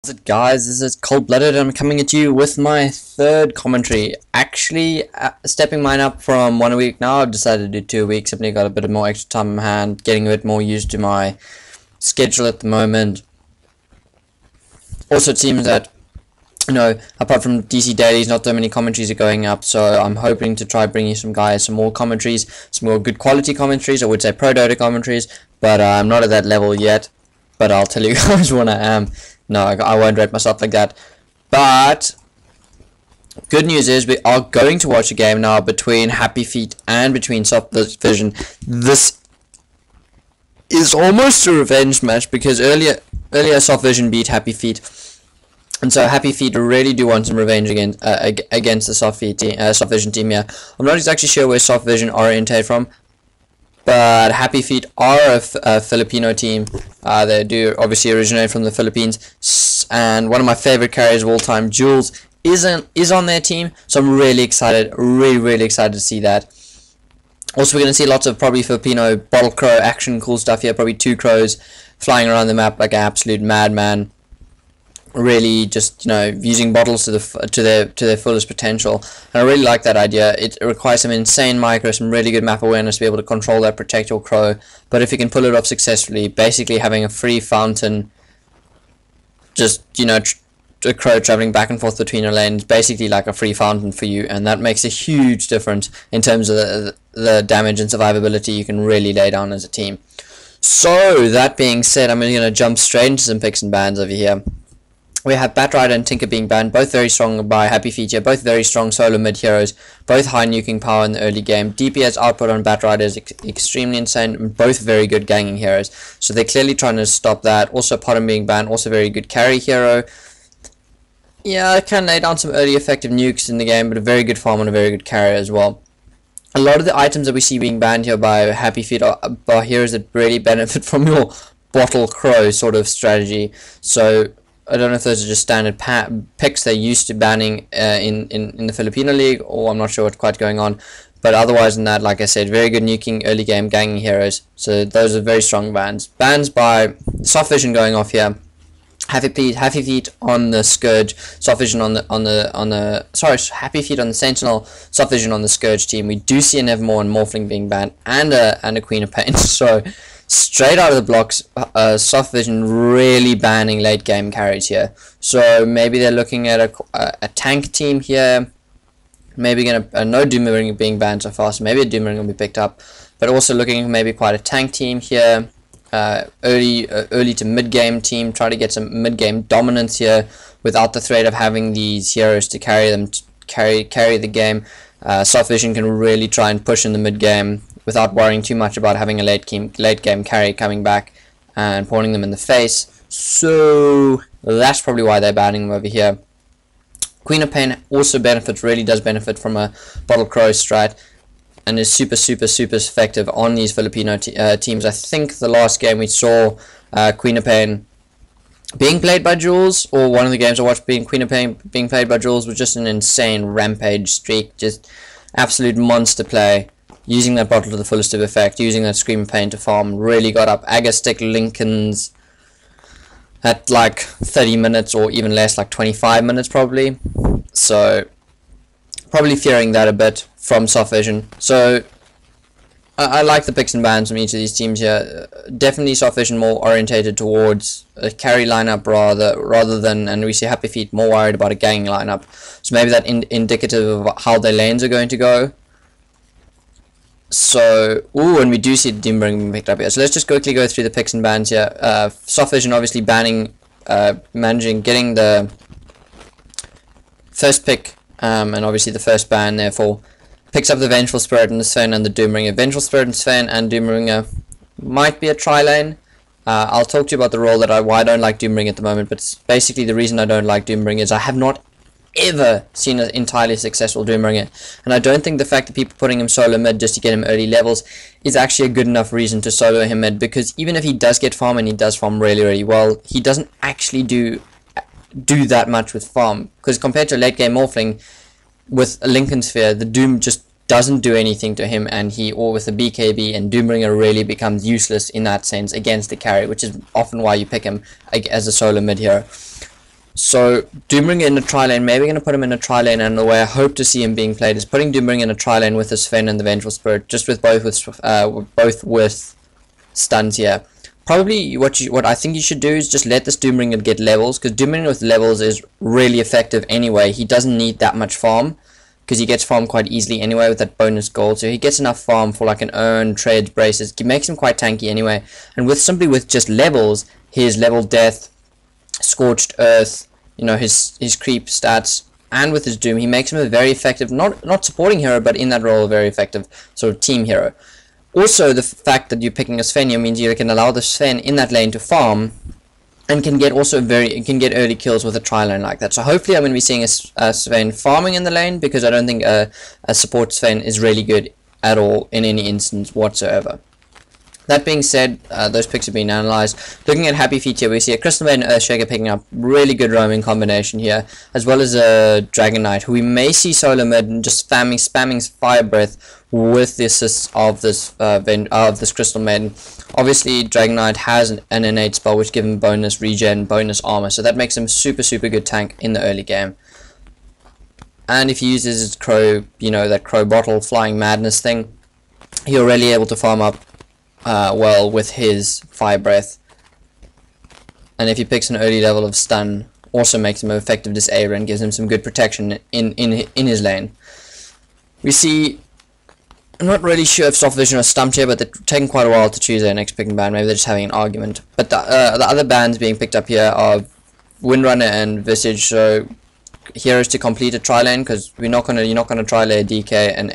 What's it, guys? This is Cold-Blooded. I'm coming at you with my third commentary. Actually, stepping mine up from 1 week now. I've decided to do 2 weeks. Simply got a bit more extra time in my hand, getting a bit more used to my schedule at the moment. Also, it seems that, apart from DC dailies, not so many commentaries are going up, so I'm hoping to try bring you some more commentaries, some more good quality commentaries. I would say pro Dota commentaries, but I'm not at that level yet. But I'll tell you guys when I am. No, I won't rate myself like that. But good news is we are going to watch a game now between HappyFeet and between SoftVision. This is almost a revenge match because earlier SoftVision beat HappyFeet, and so HappyFeet really do want some revenge against the SoftVision team here. I'm not exactly sure where SoftVision orientate from, but HappyFeet are a Filipino team. They do obviously originate from the Philippines, and one of my favorite carriers of all time, Jules, is on their team. So I'm really excited, really excited to see that. Also, we're going to see lots of probably Filipino bottle crow action, cool stuff here. Probably 2 crows flying around the map like an absolute madman. Really just using bottles to their fullest potential, and I really like that idea. It requires some insane micro, some really good map awareness to be able to control that, protect your crow. But if you can pull it off successfully, basically having a free fountain, just a crow traveling back and forth between your lanes, basically like a free fountain for you, and that makes a huge difference in terms of the damage and survivability you can really lay down as a team. So that being said, I'm going to jump straight into some picks and bans over here. We have Batrider and Tinker being banned, both very strong by HappyFeet here, both very strong solo mid heroes, both high nuking power in the early game. DPS output on Batrider is extremely insane, and both very good ganging heroes, so they're clearly trying to stop that. Also Potom being banned, also very good carry hero. Yeah, I can lay down some early effective nukes in the game, but a very good farm and a very good carrier as well. A lot of the items that we see being banned here by HappyFeet are heroes that really benefit from your bottle crow sort of strategy, so I don't know if those are just standard picks they're used to banning in the Filipino League, or I'm not sure what's quite going on. But otherwise than that, like I said, very good nuking early game ganging heroes. So those are very strong bans. Bans by SoftVision going off here. HappyFeet on the Scourge, SoftVision HappyFeet on the Sentinel, SoftVision on the Scourge team. We do see an Evermore and Morphling being banned, and a Queen of Pain. So straight out of the blocks, SoftVision really banning late game carries here. So maybe they're looking at a tank team here. Maybe no Doomering being banned so far, so maybe a Doomering will be picked up. But also looking at maybe quite a tank team here. Early to mid game team. Try to get some mid game dominance here without the threat of having these heroes to carry the game. SoftVision can really try and push in the mid game without worrying too much about having a late game carry coming back and pawning them in the face. So that's probably why they're banning them over here. Queen of Pain also really does benefit from a bottle crow strat, and is super effective on these Filipino teams. I think the last game we saw Queen of Pain being played by Jules, or one of the games I watched Queen of Pain being played by Jules, was just an insane rampage streak, just absolute monster play, using that bottle to the fullest of effect, using that Scream of Pain to farm. Really got up Agastick Lincolns at like 30 minutes or even less, like 25 minutes probably. So probably fearing that a bit from SoftVision. So I like the picks and bans from each of these teams here. Definitely SoftVision more orientated towards a carry lineup rather than, and we see HappyFeet more worried about a ganging lineup. So maybe that indicative of how their lanes are going to go. So, and we do see the Doombringer being picked up here. So let's just quickly go through the picks and bans here. SoftVision obviously banning, getting the first pick, and obviously the first ban, therefore picks up the Vengeful Spirit and the Sven and the Doombringer. Vengeful Spirit and Sven and Doombringer might be a tri-lane. I'll talk to you about the role why I don't like Doombringer at the moment, but basically the reason I don't like Doombringer is I have not ever seen an entirely successful Doombringer, and I don't think the fact that people putting him solo mid just to get him early levels is actually a good enough reason to solo him mid, because even if he does get farm, and he does farm really well, he doesn't actually do that much with farm, because compared to late game Morphling with a Lincoln Sphere, the Doom just doesn't do anything to him, and or with a BKB, and Doombringer really becomes useless in that sense against the carry, which is often why you pick him as a solo mid hero. So Doombringer in a tri lane, maybe going to put him in a tri lane, and the way I hope to see him being played is putting Doombringer in a tri lane with his Sven and the Vengeful Spirit, just with both with stuns here. Probably what I think you should do is just let this Doombringer get levels, because Doombringer with levels is really effective anyway. He doesn't need that much farm, because he gets farm quite easily anyway with that bonus gold, so he gets enough farm for like an urn, treads, braces. It makes him quite tanky anyway, and simply with just levels, his level death, scorched earth, you know, his creep stats, and with his doom, he makes him a very effective, not supporting hero, but in that role a very effective sort of team hero. Also, the fact that you're picking a Sven here means you can allow the Sven in that lane to farm, and can get early kills with a tri lane like that. So hopefully I'm going to be seeing a Sven farming in the lane, because I don't think a support Sven is really good at all in any instance whatsoever. That being said, those picks have been analysed. Looking at Happy Feet here, we see a Crystal Maiden Earthshaker picking up really good roaming combination here, as well as a Dragon Knight, who we may see solo mid and just spamming Fire Breath with the assists of this Crystal Maiden. Obviously, Dragon Knight has an innate spell which gives him bonus regen, bonus armor, so that makes him super good tank in the early game. And if he uses his crow, you know, that crow bottle flying madness thing, he'll really able to farm up well with his Fire Breath, and if he picks an early level of stun, also makes him an effective disabler and gives him some good protection in his lane. We see, I'm not really sure if SoftVision are stumped here, but they're taking quite a while to choose their next picking band. Maybe they're just having an argument. But the other bands being picked up here are Windrunner and Visage. So heroes to complete a tri lane, because you're not gonna tri lane DK and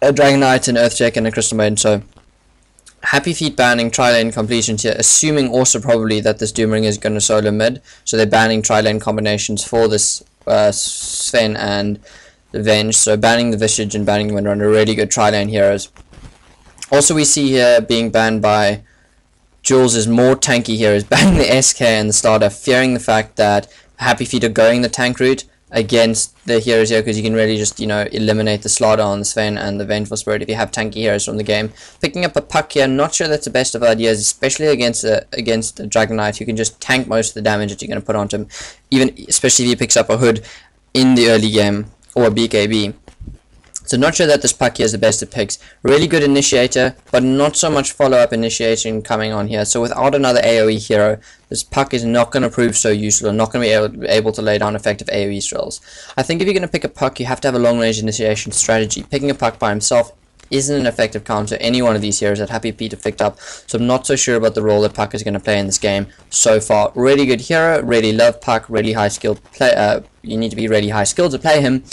a Dragon Knight, an Earthshaker, and a Crystal Maiden. So Happy Feet banning tri lane completions here, assuming also probably that this Doombringer is going to solo mid, so they're banning tri lane combinations for this Sven and the Venge, so banning the Visage and banning the Windrunner, really good tri lane heroes. Also we see here being banned by Jules' more tanky heroes, banning the SK and the starter, fearing the fact that Happy Feet are going the tank route against the heroes here, because you can really just, you know, eliminate the slaughter on the Sven and the Vengeful Spirit if you have tanky heroes from the game. Picking up a Puck here, not sure that's the best of ideas, especially against a Dragon Knight who can just tank most of the damage that you're going to put onto him, especially if he picks up a Hood in the early game, or a BKB. So not sure that this Puck here is the best of picks. Really good initiator, but not so much follow-up initiation coming on here. So without another AoE hero, this Puck is not going to prove so useful, and not going to be able to lay down effective AoE strills. I think if you're going to pick a Puck, you have to have a long-range initiation strategy. Picking a Puck by himself isn't an effective counter to any one of these heroes that Happy Feet have picked up, so I'm not so sure about the role that Puck is going to play in this game so far. Really good hero, really love Puck, really high skilled play. You need to be really high skilled to play him.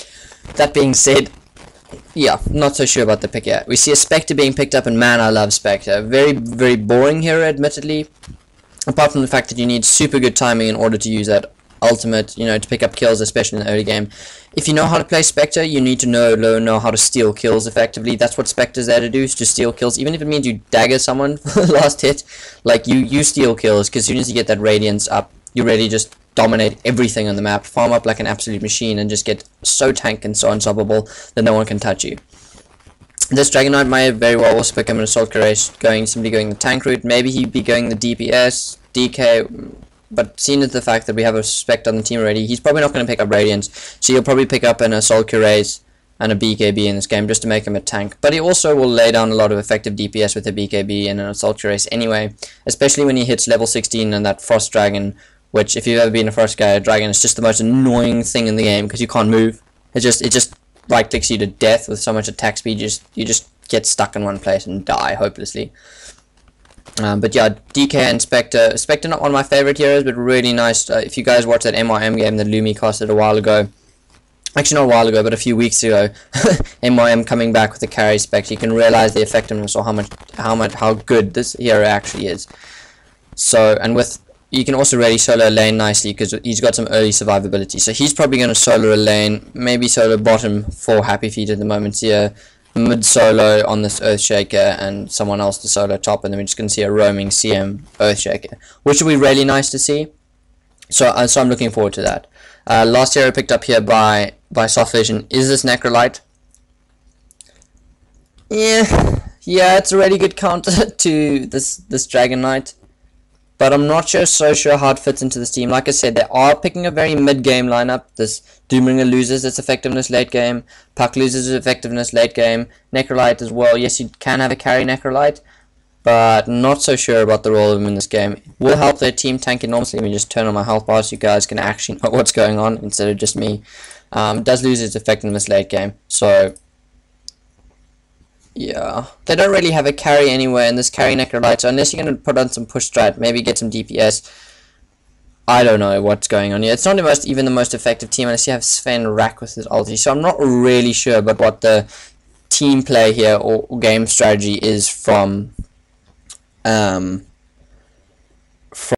That being said, yeah, not so sure about the pick yet. We see a Spectre being picked up, and man, I love Spectre. Very boring hero, admittedly. Apart from the fact that you need super good timing in order to use that ultimate, you know, to pick up kills, especially in the early game. If you know how to play Spectre, you need to know how to steal kills effectively. That's what Spectre's there to do, is to steal kills. Even if it means you dagger someone for the last hit, like you steal kills, because as soon as you get that Radiance up, you really just dominate everything on the map, farm up like an absolute machine, and just get so tank and so unstoppable that no one can touch you. This Dragon Knight might very well also become an Assault Cuirass, simply going the tank route. Maybe he'd be going the DPS, DK, but seeing as the fact that we have a Spectre on the team already, he's probably not going to pick up Radiance, so he'll probably pick up an Assault Cuirass and a BKB in this game just to make him a tank. But he also will lay down a lot of effective DPS with a BKB and an Assault Cuirass anyway, especially when he hits level 16 and that Frost Dragon, which, if you've ever been a Frost Dragon, is just the most annoying thing in the game, because you can't move. It just right clicks you to death with so much attack speed. You just get stuck in one place and die hopelessly. But yeah, DK and Spectre not one of my favorite heroes, but really nice. If you guys watched that MYM game that Lumi casted a while ago, actually not a while ago, but a few weeks ago, MYM coming back with the carry Spectre, you can realize the effectiveness, or how good this hero actually is. So, and you can also really solo a lane nicely, because he's got some early survivability. So he's probably going to solo a lane, maybe solo bottom for Happy Feet at the moment here. Mid solo on this Earthshaker, and someone else to solo top, and then we're just going to see a roaming CM Earthshaker, which will be really nice to see. So I'm looking forward to that. Last hero picked up here by SoftVision is this Necrolite. Yeah, it's a really good counter to this Dragon Knight. but I'm not so sure how it fits into this team. Like I said, they are picking a very mid-game lineup. This Doomringer loses its effectiveness late game. Puck loses its effectiveness late game. Necrolite as well. Yes, you can have a carry Necrolite, but not so sure about the role of him in this game. It will help their team tank enormously. Let me just turn on my health bar so you guys can actually know what's going on instead of just me. It does lose its effectiveness late game, so yeah, they don't really have a carry anywhere in this carry Necrolite, so unless you're going to put on some push strat, maybe get some DPS, I don't know what's going on here. It's not even the most effective team unless you have Sven Rack with his ulti, so I'm not really sure about what the team play here or game strategy is from